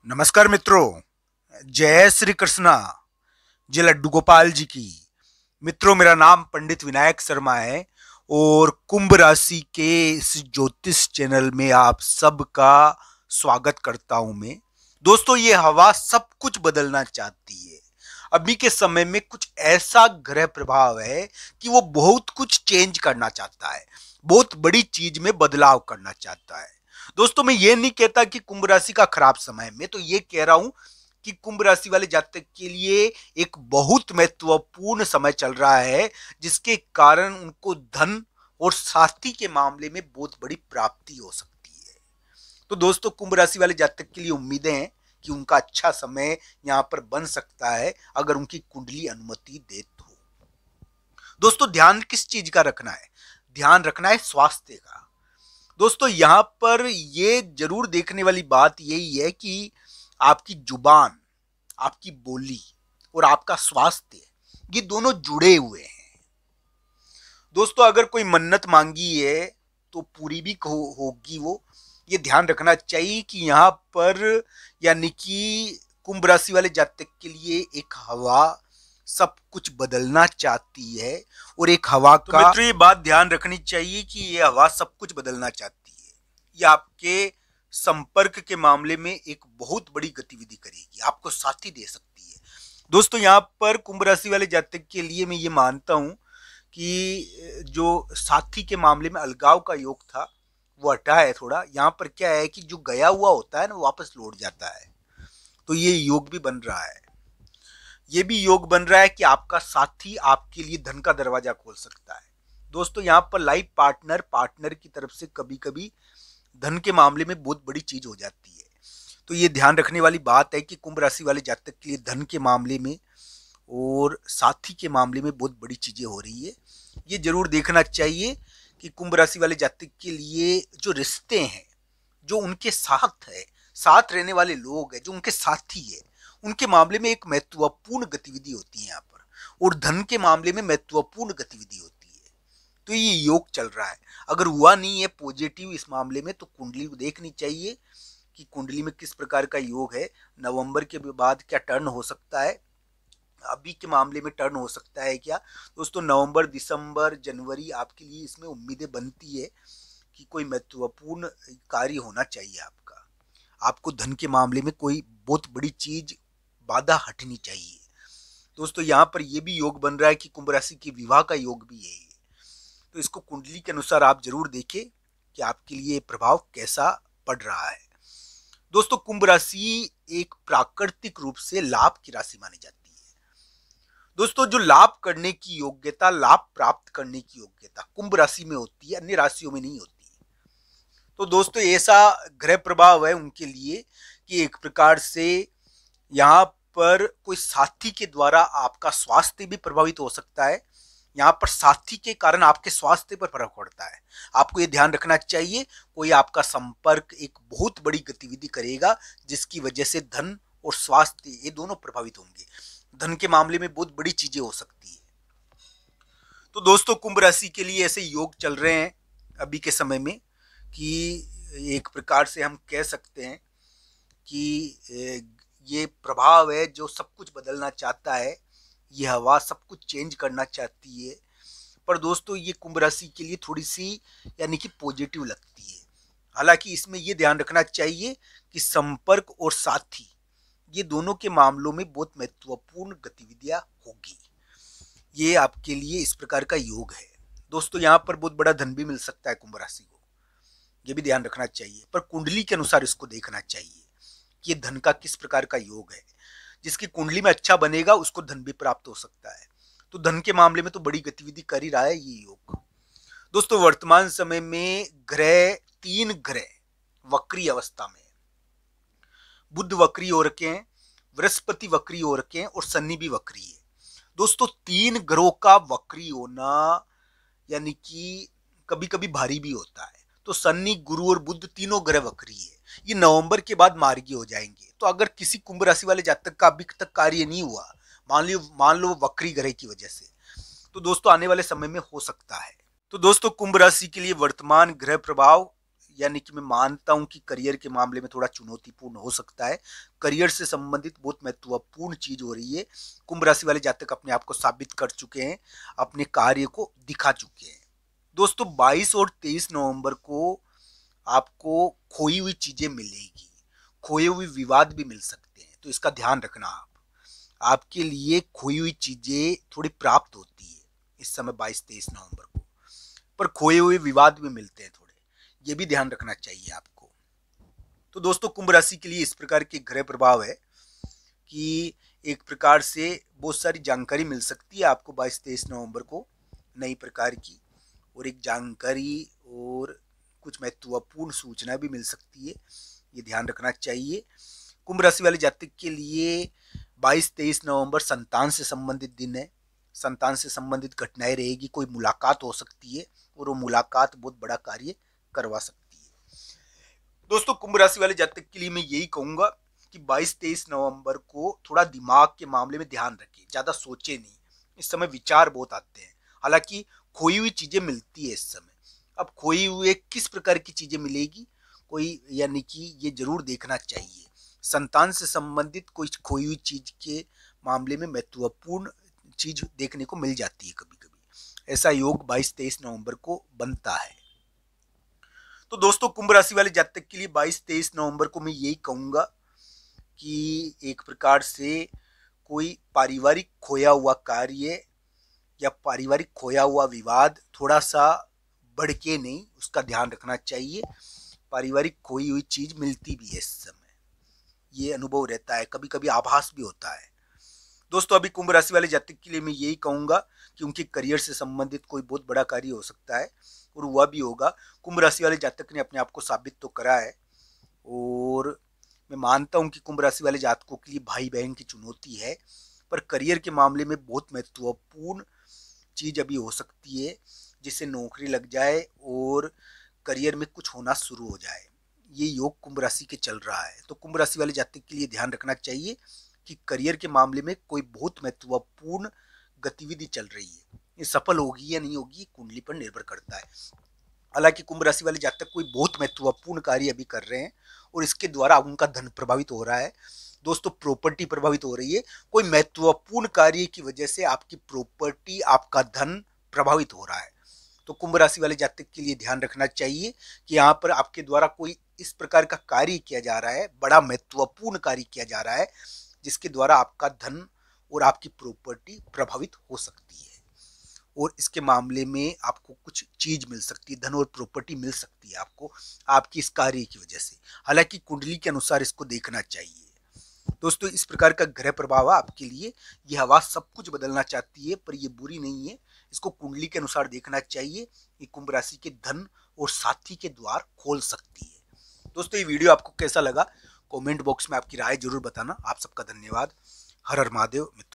नमस्कार मित्रों। जय श्री कृष्णा। जय लड्डू गोपाल जी की। मित्रों, मेरा नाम पंडित विनायक शर्मा है और कुंभ राशि के इस ज्योतिष चैनल में आप सबका स्वागत करता हूं मैं। दोस्तों, ये हवा सब कुछ बदलना चाहती है। अभी के समय में कुछ ऐसा ग्रह प्रभाव है कि वो बहुत कुछ चेंज करना चाहता है, बहुत बड़ी चीज में बदलाव करना चाहता है। दोस्तों, मैं ये नहीं कहता कि कुंभ राशि का खराब समय है। मैं तो ये कह रहा हूं कि कुंभ राशि वाले जातक के लिए एक बहुत महत्वपूर्ण समय चल रहा है, जिसके कारण उनको धन और साथी के मामले में बहुत बड़ी प्राप्ति हो सकती है। तो दोस्तों, कुंभ राशि वाले जातक के लिए उम्मीदें हैं कि उनका अच्छा समय यहां पर बन सकता है, अगर उनकी कुंडली अनुमति दे तो। दोस्तों, ध्यान किस चीज का रखना है? ध्यान रखना है स्वास्थ्य का। दोस्तों, यहां पर ये जरूर देखने वाली बात यही है कि आपकी जुबान, आपकी बोली और आपका स्वास्थ्य, ये दोनों जुड़े हुए हैं। दोस्तों, अगर कोई मन्नत मांगी है तो पूरी भी होगी वो। ये ध्यान रखना चाहिए कि यहां पर यानी कि कुंभ राशि वाले जातक के लिए एक हवा सब कुछ बदलना चाहती है और एक हवा तो का मित्रों, ये बात ध्यान रखनी चाहिए कि ये हवा सब कुछ बदलना चाहती है। ये आपके संपर्क के मामले में एक बहुत बड़ी गतिविधि करेगी, आपको साथी दे सकती है। दोस्तों, यहाँ पर कुंभ राशि वाले जातक के लिए मैं ये मानता हूं कि जो साथी के मामले में अलगाव का योग था वो हटा है थोड़ा। यहाँ पर क्या है कि जो गया हुआ होता है ना, वो वापस लौट जाता है। तो ये योग भी बन रहा है। ये भी योग बन रहा है कि आपका साथी आपके लिए धन का दरवाजा खोल सकता है। दोस्तों, यहाँ पर लाइफ पार्टनर की तरफ से कभी कभी धन के मामले में बहुत बड़ी चीज हो जाती है। तो ये ध्यान रखने वाली बात है कि कुंभ राशि वाले जातक के लिए धन के मामले में और साथी के मामले में बहुत बड़ी चीजें हो रही है। ये जरूर देखना चाहिए कि कुंभ राशि वाले जातक के लिए जो रिश्ते हैं, जो उनके साथ है, साथ रहने वाले लोग हैं, जो उनके साथी है, उनके मामले में एक महत्वपूर्ण गतिविधि होती है यहाँ पर, और धन के मामले में महत्वपूर्ण गतिविधि होती है। तो ये योग चल रहा है। अगर हुआ नहीं है पॉजिटिव इस मामले में, तो कुंडली को देखनी चाहिए कि कुंडली में किस प्रकार का योग है। नवंबर के बाद क्या टर्न हो सकता है, अभी के मामले में टर्न हो सकता है क्या? दोस्तों, नवंबर, दिसंबर, जनवरी आपके लिए इसमें उम्मीदें बनती है कि कोई महत्वपूर्ण कार्य होना चाहिए आपका। आपको धन के मामले में कोई बहुत बड़ी चीज, बाधा हटनी चाहिए। दोस्तों, यहाँ पर यह भी योग बन रहा है कि कुंभ राशि के विवाह का योग भी यही है। तो इसको कुंडली के अनुसार आप जरूर देखें कि आपके लिए प्रभाव कैसा पड़ रहा है। दोस्तों, कुंभ राशि एक प्राकृतिक रूप से लाभ की राशि मानी जाती है। दोस्तों, जो लाभ करने की योग्यता, लाभ प्राप्त करने की योग्यता कुंभ राशि में होती है, अन्य राशियों में नहीं होती। तो दोस्तों, ऐसा ग्रह प्रभाव है उनके लिए कि एक प्रकार से यहाँ पर कोई साथी के द्वारा आपका स्वास्थ्य भी प्रभावित हो सकता है। यहाँ पर साथी के कारण आपके स्वास्थ्य पर फर्क पड़ता है। आपको ये ध्यान रखना चाहिए, कोई आपका संपर्क एक बहुत बड़ी गतिविधि करेगा, जिसकी वजह से धन और स्वास्थ्य ये दोनों प्रभावित होंगे। धन के मामले में बहुत बड़ी चीजें हो सकती है। तो दोस्तों, कुंभ राशि के लिए ऐसे योग चल रहे हैं अभी के समय में कि एक प्रकार से हम कह सकते हैं कि ये प्रभाव है जो सब कुछ बदलना चाहता है। ये हवा सब कुछ चेंज करना चाहती है। पर दोस्तों, ये कुंभ राशि के लिए थोड़ी सी यानी कि पॉजिटिव लगती है। हालांकि इसमें ये ध्यान रखना चाहिए कि संपर्क और साथी, ये दोनों के मामलों में बहुत महत्वपूर्ण गतिविधियां होगी। ये आपके लिए इस प्रकार का योग है। दोस्तों, यहाँ पर बहुत बड़ा धन भी मिल सकता है कुंभ राशि को, ये भी ध्यान रखना चाहिए। पर कुंडली के अनुसार इसको देखना चाहिए कि ये धन का किस प्रकार का योग है। जिसकी कुंडली में अच्छा बनेगा उसको धन भी प्राप्त हो सकता है। तो धन के मामले में तो बड़ी गतिविधि कर ही रहा है ये योग। दोस्तों, वर्तमान समय में तीन ग्रह वक्री अवस्था में, बुध वक्री हो रखे हैं, बृहस्पति वक्री हो रखे हैं और शनि भी वक्री है। दोस्तों, तीन ग्रहों का वक्री होना यानी कि कभी कभी भारी भी होता है। तो शनि, गुरु और बुध तीनों ग्रह वक्री है। ये नवंबर के बाद मार्गी हो जाएंगे। तो अगर किसी कुंभ राशि वाले जातक का अभी तक कार्य नहीं हुआ, मान लो वक्री ग्रह की वजह से, तो दोस्तों आने वाले समय में हो सकता है। तो दोस्तों, कुंभ राशि के लिए वर्तमान ग्रह प्रभाव यानी कि मैं मानता हूं कि करियर के मामले में थोड़ा चुनौतीपूर्ण हो सकता है। करियर से संबंधित बहुत महत्वपूर्ण चीज हो रही है। कुंभ राशि वाले जातक अपने आप को साबित कर चुके हैं, अपने कार्य को दिखा चुके हैं। दोस्तों 22 और 23 नवंबर को आपको खोई हुई चीजें मिलेगी, खोए हुए विवाद भी मिल सकते हैं, तो इसका ध्यान रखना। आपके लिए खोई हुई चीजें थोड़ी प्राप्त होती है इस समय 22-23 नवंबर को, पर खोए हुए विवाद भी मिलते हैं थोड़े, ये भी ध्यान रखना चाहिए आपको। तो दोस्तों कुंभ राशि के लिए इस प्रकार के ग्रह प्रभाव है कि एक प्रकार से बहुत सारी जानकारी मिल सकती है आपको 22-23 नवंबर को, नई प्रकार की, और एक जानकारी और कुछ महत्वपूर्ण सूचना भी मिल सकती है, ये ध्यान रखना चाहिए। कुंभ राशि वाले जातक के लिए 22-23 नवंबर संतान से संबंधित दिन है। संतान से संबंधित घटनाएं रहेगी, कोई मुलाकात हो सकती है और वो मुलाकात बहुत बड़ा कार्य करवा सकती है। दोस्तों कुंभ राशि वाले जातक के लिए मैं यही कहूंगा कि 22-23 नवंबर को थोड़ा दिमाग के मामले में ध्यान रखें, ज्यादा सोचे नहीं। इस समय विचार बहुत आते हैं, हालांकि खोई हुई चीजें मिलती है इस समय। अब खोई हुए किस प्रकार की चीजें मिलेगी, कोई यानी कि ये जरूर देखना चाहिए। संतान से संबंधित कोई खोई हुई चीज के मामले में महत्वपूर्ण चीज देखने को मिल जाती है कभी कभी, ऐसा योग 22-23 नवंबर को बनता है। तो दोस्तों कुंभ राशि वाले जातक के लिए 22-23 नवंबर को मैं यही कहूंगा कि एक प्रकार से कोई पारिवारिक खोया हुआ कार्य या पारिवारिक खोया हुआ विवाद थोड़ा सा भड़के नहीं, उसका ध्यान रखना चाहिए। पारिवारिक खोई हुई चीज मिलती भी है इस समय, ये अनुभव रहता है, कभी कभी आभास भी होता है। दोस्तों अभी कुंभ राशि वाले जातक के लिए मैं यही कहूंगा कि उनके करियर से संबंधित कोई बहुत बड़ा कार्य हो सकता है और हुआ भी होगा। कुंभ राशि वाले जातक ने अपने आप को साबित तो करा है, और मैं मानता हूं कि कुंभ राशि वाले जातकों के लिए भाई बहन की चुनौती है, पर करियर के मामले में बहुत महत्वपूर्ण चीज अभी हो सकती है, जिससे नौकरी लग जाए और करियर में कुछ होना शुरू हो जाए। ये योग कुंभ राशि के चल रहा है। तो कुंभ राशि वाले जातक के लिए ध्यान रखना चाहिए कि करियर के मामले में कोई बहुत महत्वपूर्ण गतिविधि चल रही है, ये सफल होगी या नहीं होगी कुंडली पर निर्भर करता है। हालांकि कुंभ राशि वाले जातक कोई बहुत महत्वपूर्ण कार्य अभी कर रहे हैं और इसके द्वारा उनका धन प्रभावित हो रहा है। दोस्तों प्रॉपर्टी प्रभावित हो रही है, कोई महत्वपूर्ण कार्य की वजह से आपकी प्रॉपर्टी, आपका धन प्रभावित हो रहा है। तो कुंभ राशि वाले जातक के लिए ध्यान रखना चाहिए कि यहाँ पर आपके द्वारा कोई इस प्रकार का कार्य किया जा रहा है, बड़ा महत्वपूर्ण कार्य किया जा रहा है, जिसके द्वारा आपका धन और आपकी प्रॉपर्टी प्रभावित हो सकती है, और इसके मामले में आपको कुछ चीज मिल सकती है, धन और प्रॉपर्टी मिल सकती है आपको आपकी इस कार्य की वजह से। हालांकि कुंडली के अनुसार इसको देखना चाहिए। दोस्तों इस प्रकार का ग्रह प्रभाव आपके लिए, ये हवा सब कुछ बदलना चाहती है, पर ये बुरी नहीं है, इसको कुंडली के अनुसार देखना चाहिए। ये कुंभ राशि के धन और साथी के द्वार खोल सकती है। दोस्तों ये वीडियो आपको कैसा लगा, कमेंट बॉक्स में आपकी राय जरूर बताना। आप सबका धन्यवाद। हर हर महादेव।